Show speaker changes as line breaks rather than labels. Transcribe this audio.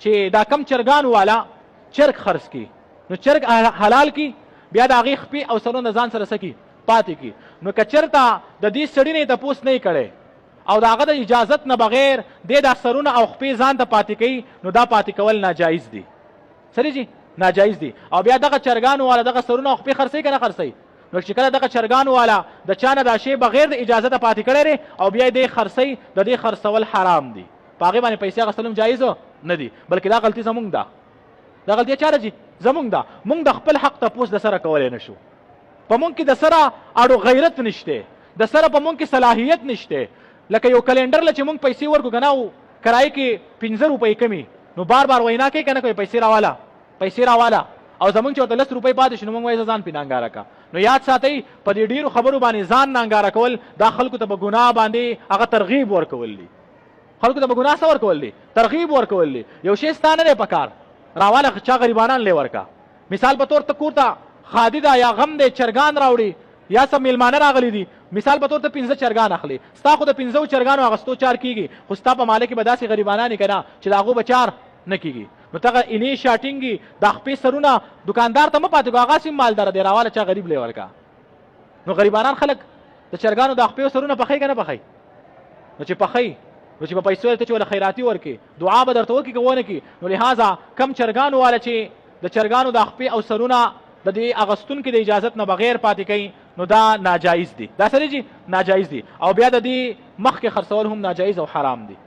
چې دا کم چرګان والا چرګ خرڅ کی نو چرګ حلال کی بیا د هغې خپې او سرونه ځان سره سکی پاتې کی نو که چېرته د دې سړي نه تپوس نه یې کړی او د هغه د اجازت نه بغیر دی دا سرونه او خپې ځان ته پاتې کوي نو دا پاتې کول ناجایز دي سړي جي ناجایز دي او بیا دغه چرګانو والا دغه سرونه او خپې خرڅوي که نه خرڅوي نو چې کله دغه چرګانو والا د چا نه دا شی بغیر د اجازته پاتې کړی دی او بیا یې دی خرڅوي د دې خرڅول حرام دي په هغې باندې پیسې اخیستل هم جایز نه دي بلکې دا غلطي زمونږ ده دا غلطي چا ده جي زمونږ ده مونږ د خپل حق تپوس د سره کولی نه شو په مونږ کې د سره اړو غیرت نشته د سره په مونږ کې صلاحیت نشته لکه یو کلندر له چې مونږ پیسې ورکو که نه او کرایې کې 15 روپۍ کمي نو بار بار وینا کوي که نه کوي پیسې راواله پیسې راواله او زمونږ چې ورته 10 روپۍ پاتې شي نو مونږ وایي ځان پې نانګاره کا نو یاد ساتئ په دې ډېرو خبرو باندې ځان نانګاره کول دا خلکو ته په ګناه باندې هغه ترغیب ورکول دي خلکو ته په ګناه څه ورکول دي ترغیب ورکول دي یو شی ستا نه دی په کار راواله چا غریبانان لې ورکا مثال په طور ته کور ته خادي ده یا غم دی چرګان راوړي یا سب میلمانه راغلي دي مثال په طور ته 15 چرګان اخلي ستا خو د 15 چرګانو اخیستو 4 کېږي خو ستا په ماله کې به داسې غریبانان که نه چې د هغو به 4 نه کېږي نو تغه انې شاټینګي د خپې سرونه دکاندار ته مه پاتې کو هغه سم مالداره دی راواله چا غریب لې ورکا نو غریبانان خلک د چرګانو د خپې سرونه پخوي که نه پخوي نو چې پخوي نو چې په پیسو ته چې ولا خیراتي ورکې دعا به درته وکړي که ونه کړي نو لهذا کم چرګانو والا چې د چرګانو د خپې او سرونه د دې اغستونکي د اجازت نه بغیر پاتې کوي نو دا ناجایز دي دا سړي جي ناجایز دي او بیا د دې مخکې خرڅول هم ناجایز او حرام دي